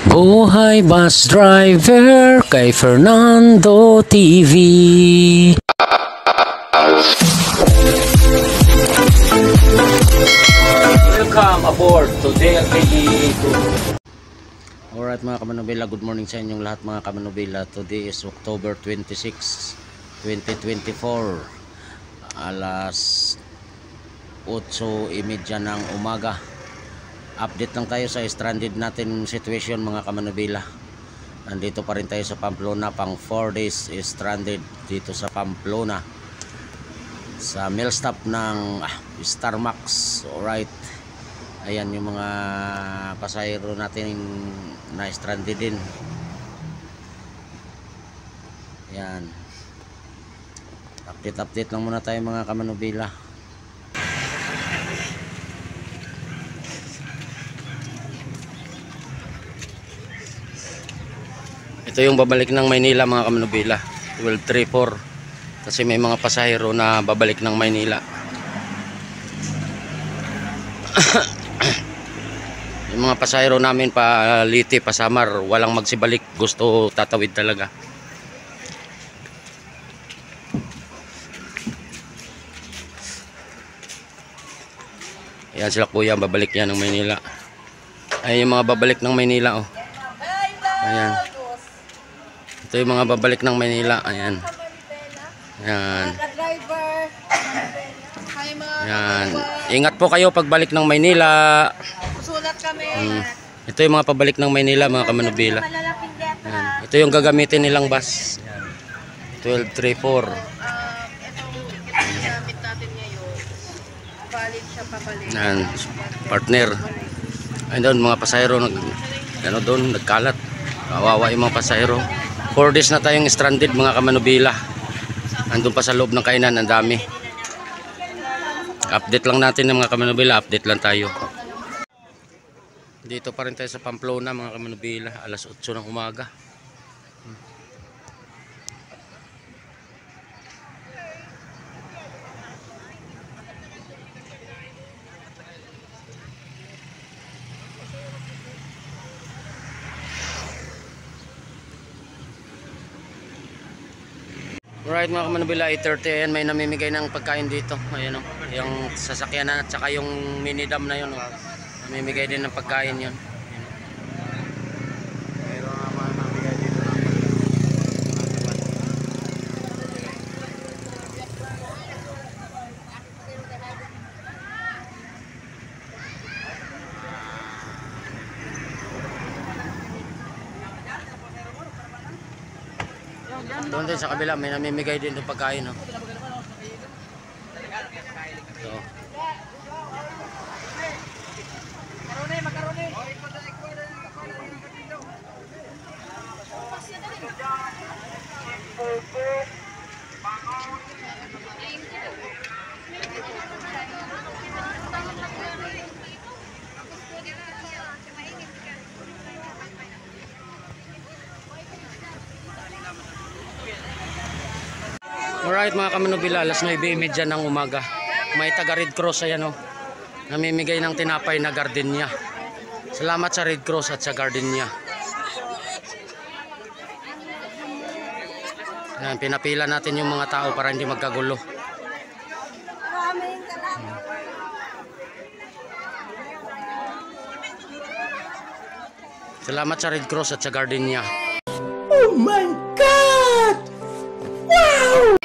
Buhay Bus Driver kay Fernando TV. Welcome aboard to DLKE. Alright mga kamanubela, good morning sa inyong lahat mga kamanubela. Today is October 26, 2024. Alas 8:30 ng umaga. Update lang tayo sa stranded natin situation mga kamanubela. Nandito pa rin tayo sa Pamplona, pang 4 days stranded dito sa Pamplona sa mill stop ng Starmax. Alright, ayan yung mga pasahero natin na stranded din. Ayan, update lang muna tayo mga kamanubela. Ito yung babalik ng Maynila mga kamanubela, 1234, kasi may mga pasahero na babalik ng Maynila. Yung mga pasahero namin pa Liti, pa Samar, walang magsibalik, gusto tatawid talaga. Ayan sila kuya, babalik yan ng Maynila. Ayan yung mga babalik ng Maynila, oh. Ayan, ito yung mga babalik ng Maynila. Ayan. Ayan. Ayan. Ingat po kayo pagbalik ng Maynila. Sulat kami. Ito yung mga pabalik ng Maynila mga kamanubela. Ayan. Ito yung gagamitin nilang bus. 1234. Itong ginamit natin ngayon, valid siya pabalik. Ayan. Partner. Ayun doon mga pasahero nagkalat. Kawawa yung mga pasahero. 4 days na tayong stranded mga kamanubela. Andun pa sa loob ng kainan, ang dami. Update lang natin ng mga kamanubela, update lang tayo. Dito pa rin tayo sa Pamplona mga kamanubela, alas 8 ng umaga. Alright mga kamanubela, 8:30. Ayan, may namimigay ng pagkain dito. Ayan o, yung sasakyan na at saka yung mini dam na yun o. Namimigay din ng pagkain yun. Pero mamimigay dito ng doon din sa kabila may namimigay din ng pagkain, no? So, alright mga kamanubela, alas 9:30 ng umaga. May taga Red Cross, ayan o, namimigay ng tinapay na gardenia. Salamat sa Red Cross at sa gardenia. Ayan, pinapila natin yung mga tao para hindi magkagulo. Salamat sa Red Cross at sa gardenia. Oh my God! Wow!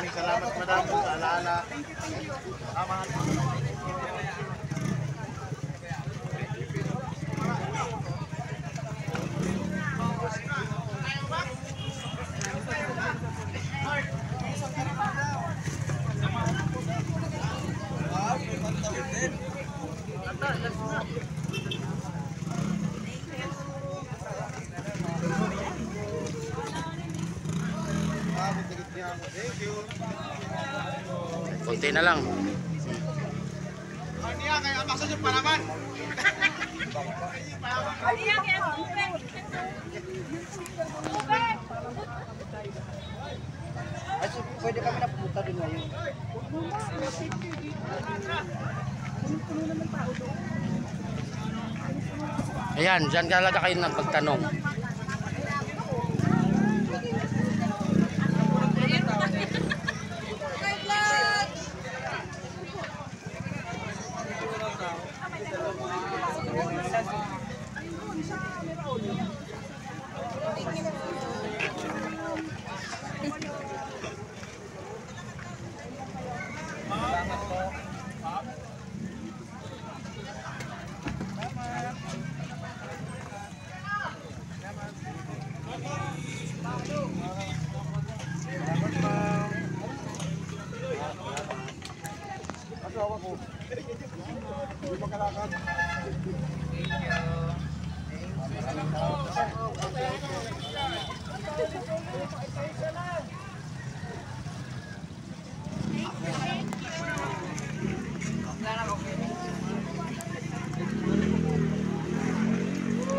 Maraming salamat madam sa alaala. Thank you. Konti na lang. Niya kaya maksud yung panaman. Ay, so, pwede kami na pumunta din ngayon. Ayan, dyan talaga kayo nagpagtanong.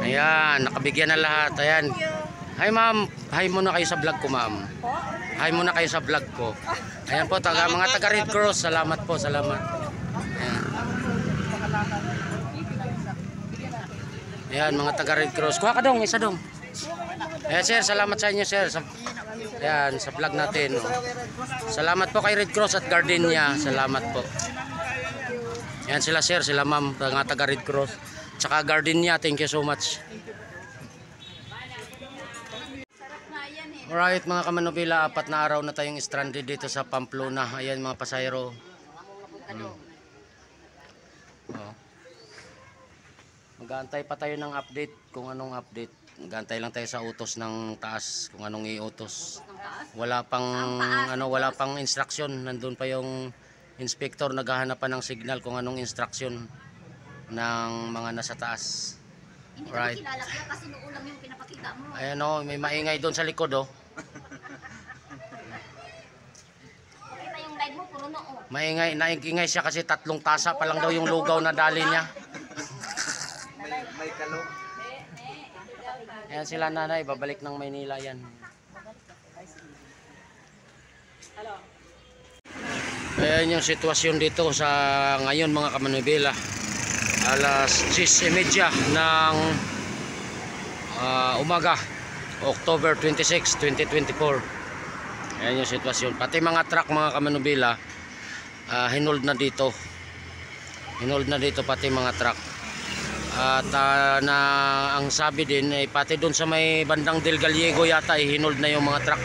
Ayan, nakabigyan na lahat. Ayan. Hi ma'am, hi muna kayo sa vlog ko ma'am. Hi muna kayo sa vlog ko. Ayan po, mga taga Red Cross, salamat po, salamat. Ayan. Ayan, mga taga Red Cross. Kuha ka dong, isa dong. Ayan sir, salamat sa inyo sir. Ayan, sa vlog natin. Oh. Salamat po kay Red Cross at Gardenia. Salamat po. Ayan sila sir, sila ma'am, mga taga Red Cross. Tsaka Gardenia, thank you so much. Alright mga kamanubila, 4 na araw na tayong stranded dito sa Pamplona. Ayan mga pasayro. Oh. Mag-aantay pa tayo ng update kung anong update. Mag-aantay lang tayo sa utos ng taas kung anong iutos. Wala pang instruction. Nandun pa yung inspector naghahanap pa ng signal kung anong instruction ng mga nasa taas. Right. Kasi noon lang yung pinapakita mo. Ayan o, may maingay doon sa likod o. Pakita yung live mo, puro noo. Naingay siya kasi 3 tasa pa lang daw yung lugaw na dali niya. May kalo. Ayan sila nanay, babalik ng Maynila yan. Ayan yung sitwasyon dito sa ngayon mga kamanubila. Alas 10:30 ng umaga, October 26, 2024. Ayan yung sitwasyon. Pati mga truck mga kamanubila, hinold na dito. Hinold na dito pati mga truck. At ang sabi din, pati doon sa may bandang Del Gallego yata, hinold na yung mga truck.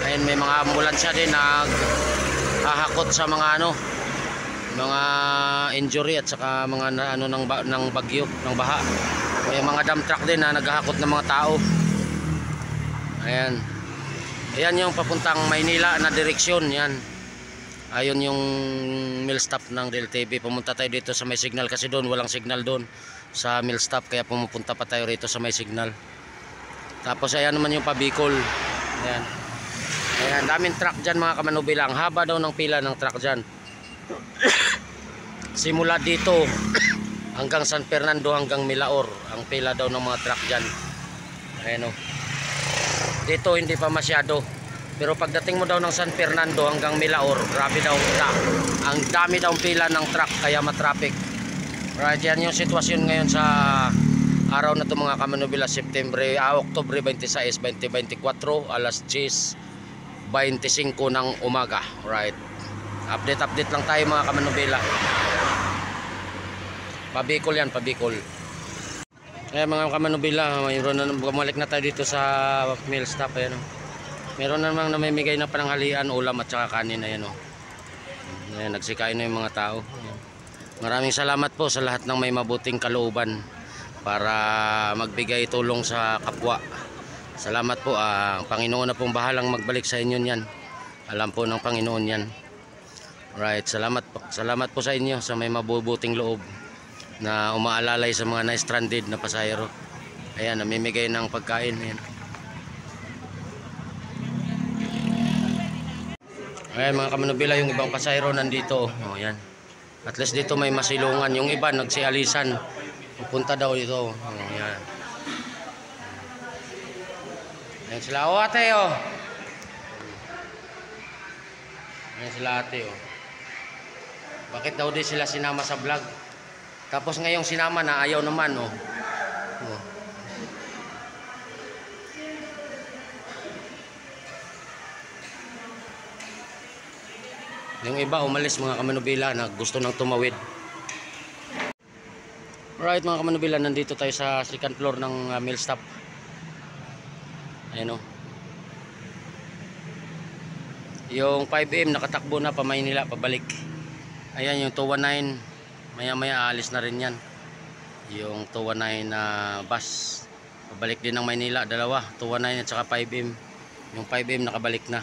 Ayan, may mga ambulansya din na hahakot sa mga mga injury at saka mga ng bagyo, ng baha. May mga dump truck din na naghahakot ng mga tao. Ayan. Ayan yung papuntang Maynila na direksyon, yan. Ayun yung mill stop ng DLTV. Pumunta tayo dito sa may signal kasi doon walang signal doon sa mill stop, kaya pumupunta pa tayo rito sa may signal. Tapos ayan naman yung pabikol. Ayan. Ayan, daming truck dyan mga kamanubila. Ang haba daw ng pila ng truck dyan. Simula dito hanggang San Fernando, hanggang Milaor ang pila daw ng mga truck dyan. Ayan o. Dito hindi pa masyado, pero pagdating mo daw ng San Fernando hanggang Milaor, grabe daw ang dami daw pila ng truck, kaya matraffic. Right, yan yung sitwasyon ngayon sa araw na to mga kamanubila, Oktubre 26, 2024, alas 10:25 ng umaga. Right. Update lang tayo mga kamanubila. Pabikol yan, pabikol. Mga kamanubila, mayroon na, bumalik na tayo dito sa mill stop. Ayan. Meron namang namimigay na pananghalian, ulam at saka kanin. Ayan o. Ayan, nagsikain na yung mga tao. Ayan. Maraming salamat po sa lahat ng may mabuting kalooban para magbigay tulong sa kapwa. Salamat po. Ang Panginoon na pong bahalang magbalik sa inyo yan. Alam po ng Panginoon yan. Right, salamat po sa inyo sa may mabubuting loob na umaalalay sa mga na-stranded na pasahero. Ayan, namimigay ng pagkain. Ayan. Ayan mga kamanubila, yung ibang pasahero nandito. Oh, ayan. At least dito may masilungan. Yung iba nagsialisan. Pupunta daw dito. Oh, ayan. Ayan sila. Oh ate oh. Ayan sila ate oh. Bakit daw di sila sinama sa vlog? Tapos ngayong sinama na ayaw naman oh. Oh. Yung iba umalis mga kamanubila na gusto nang tumawid. Alright mga kamanubila, nandito tayo sa second floor ng meal stop. Ayan o. Yung 5M nakatakbo na pa Maynila pabalik. Ayan yung 219. Maya maya aalis na rin yan. Yung 219 na bus pabalik din ng Maynila. Dalawa, 219 at saka 5M. Yung 5M nakabalik na.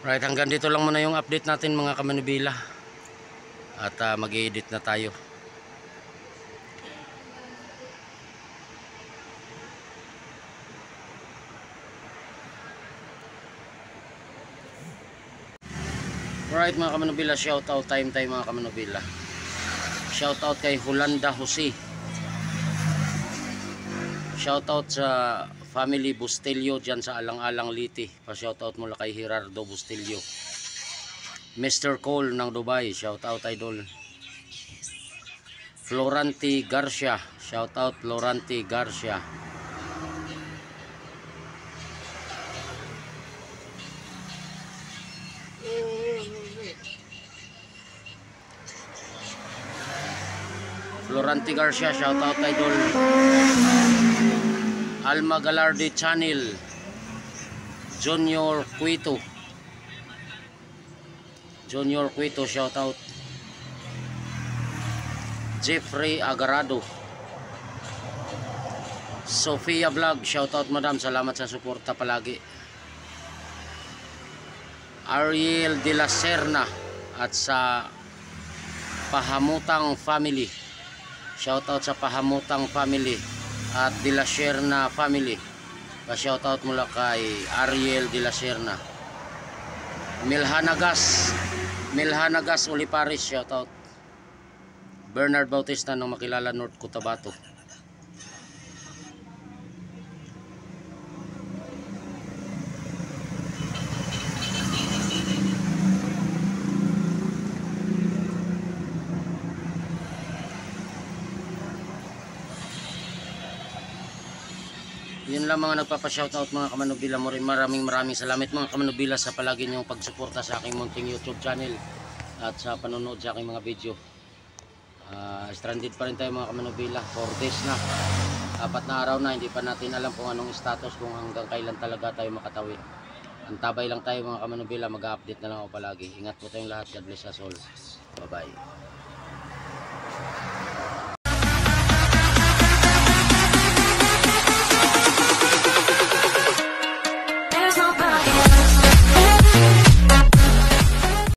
Right, hanggang dito lang muna yung update natin mga kamanubila. At mag-i-edit na tayo. Alright mga kamanubila, shout out time mga kamanubila. Shout out kay Hulanda Jose. Shout out sa family Bustillo dyan sa Alang-Alang Liti. Pa-shoutout mula kay Gerardo Bustillo. Mr. Cole ng Dubai, shoutout idol. Floranti Garcia, shoutout Floranti Garcia. Floranti Garcia, shoutout idol. Alma Galardi Channel, Junior Cuito, shout out. Jeffrey Agarado, Sofia Vlog, shout out madam, salamat sa suporta palagi. Ariel de la Serna at sa Pahamutang Family, shout out sa Pahamutang Family at De La Serna family. Pa-shoutout mula kay Ariel De La Serna. Milhanagas Uliparis, shoutout. Bernard Bautista ng Makilala North Cotabato. Yun lang mga nagpapa-shoutout mga kamanubila. Maraming salamat mga kamanubila sa palagi niyong pagsuporta sa aking munting YouTube channel at sa panonood sa aking mga video. Stranded pa rin tayo mga kamanubila. 4 days na, 4 na araw na, hindi pa natin alam kung anong status, kung hanggang kailan talaga tayo makatawid. Antabay lang tayo mga kamanubila, mag-update na lang ako palagi. Ingat po tayong lahat. God bless us all. Bye bye.